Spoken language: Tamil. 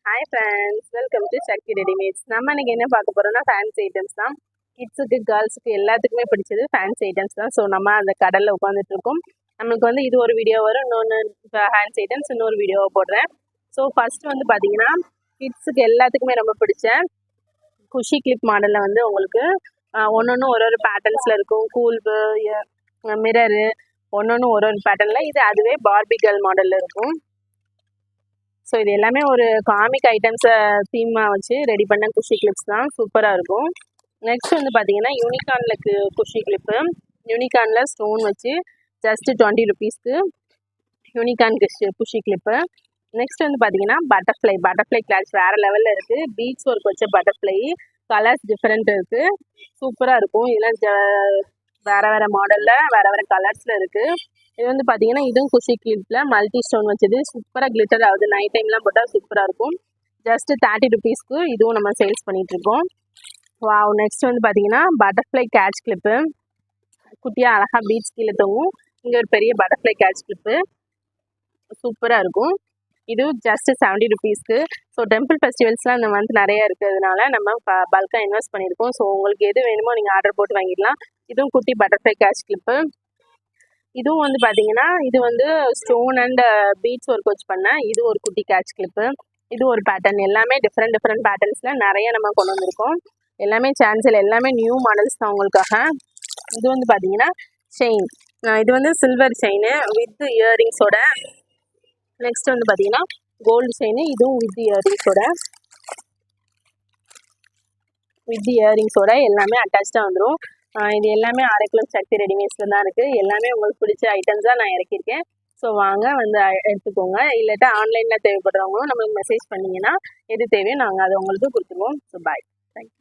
Hi friends, welcome to Shakti readymades. நம்ம இன்னைக்கு என்ன பார்க்க போகிறோம்னா ஃபேன்சி ஐட்டம்ஸ் தான். கிட்ஸுக்கு கேர்ள்ஸுக்கு எல்லாத்துக்குமே பிடிச்சது ஃபேன்சி ஐட்டம்ஸ் தான். ஸோ நம்ம அந்த கடலில் உட்காந்துட்டு இருக்கோம். நம்மளுக்கு வந்து இது ஒரு வீடியோ வரும், இன்னொன்று ஃபேன்சி ஐட்டம்ஸ் இன்னொரு வீடியோவை போடுறேன். ஸோ ஃபர்ஸ்ட் வந்து பார்த்தீங்கன்னா கிட்ஸுக்கு எல்லாத்துக்குமே ரொம்ப பிடிச்ச குஷி கிளிப் மாடலில் வந்து உங்களுக்கு ஒன்று ஒரு பேட்டர்ன்ஸில் இருக்கும். கூல்பு, மிரரு, ஒன்று ஒரு பேட்டர்னில் இது அதுவே பார்பி கேர்ள் மாடலில் இருக்கும். ஸோ இது எல்லாமே ஒரு காமிக் ஐட்டம்ஸை தீமாக வச்சு ரெடி பண்ண குஷி கிளிப்ஸ் தான், சூப்பராக இருக்கும். நெக்ஸ்ட் வந்து பார்த்தீங்கன்னா யூனிகார்னில் குஷி கிளிப்பு, யூனிகார்னில் ஸ்டோன் வச்சு ஜஸ்ட் 20 rupeesக்கு யூனிகார்ன் குஷி கிளிப்பு. நெக்ஸ்ட் வந்து பார்த்தீங்கன்னா பட்டர்ஃப்ளை கிளாஸ் வேறு லெவலில் இருக்குது. பீட்ஸ் ஒர்க் வச்ச பட்டர்ஃப்ளை, கலர்ஸ் டிஃப்ரெண்ட் இருக்குது, சூப்பராக இருக்கும். இதெல்லாம் வேறு மாடலில் வேறு கலர்ஸில் இருக்குது. இது வந்து பார்த்தீங்கன்னா இதுவும் குஷி கிளிப்பில் மல்டி ஸ்டோன் வச்சது, சூப்பராக கிளிட்டர் ஆகுது. நைட் டைம்லாம் போட்டால் சூப்பராக இருக்கும். ஜஸ்ட் 30 rupeesக்கு இதுவும் நம்ம சேல்ஸ் பண்ணிகிட்ருக்கோம். வாவ். நெக்ஸ்ட் வந்து பார்த்தீங்கன்னா பட்டர்ஃப்ளை கேட்ச் கிளிப்பு, குட்டியாக அழகாக பீட்ஸ் கீழே தொங்கும். இங்கே ஒரு பெரிய பட்டர்ஃப்ளை கேட்ச் கிளிப்பு, சூப்பராக இருக்கும். இது ஜஸ்ட் 70 rupeesக்கு. ஸோ டெம்பிள் ஃபெஸ்டிவல்ஸ்லாம் இந்த மந்த் நிறைய இருக்கிறதுனால நம்ம பல்காக இன்வெஸ்ட் பண்ணியிருக்கோம். ஸோ உங்களுக்கு எது வேணுமோ நீங்கள் ஆர்டர் போட்டு வாங்கிடலாம். இதுவும் குட்டி பட்டர்ஃப்ளை கேட்ச் கிளிப்பு. இதுவும் வந்து பார்த்தீங்கன்னா இது வந்து ஸ்டோன் அண்ட் பீட்ஸ் ஒர்க் வச்சு பண்ண இது ஒரு குட்டி கேட்ச் கிளிப்பு. இது ஒரு பேட்டர்ன், எல்லாமே டிஃப்ரெண்ட் பேட்டர்ன்ஸில் நிறைய நம்ம கொண்டு வந்திருக்கோம். எல்லாமே சான்ஸில் எல்லாமே நியூ மாடல்ஸ் தான் உங்களுக்காக. இது வந்து பார்த்தீங்கன்னா செயின், இது வந்து சில்வர் செயின் வித் இயரிங்ஸோட. நெக்ஸ்ட் வந்து பார்த்தீங்கன்னா கோல்டு செயின், இதுவும் வித் இயரிங்ஸோட எல்லாமே அட்டாச்சாக வந்துடும். இது எல்லாமே அரைக்குளம் சக்தி ரெடிமேட்ஸில் தான் இருக்குது. எல்லாமே உங்களுக்கு பிடிச்ச ஐட்டம்ஸாக நான் இறக்கியிருக்கேன். ஸோ வாங்க வந்து எடுத்துக்கோங்க. இல்லாட்டா ஆன்லைனில் தேவைப்படுறவங்களும் நம்மளுக்கு மெசேஜ் பண்ணிங்கன்னா எது தேவையோ நாங்கள் அதை உங்களுக்கு கொடுத்துருவோம். So bye, thank you.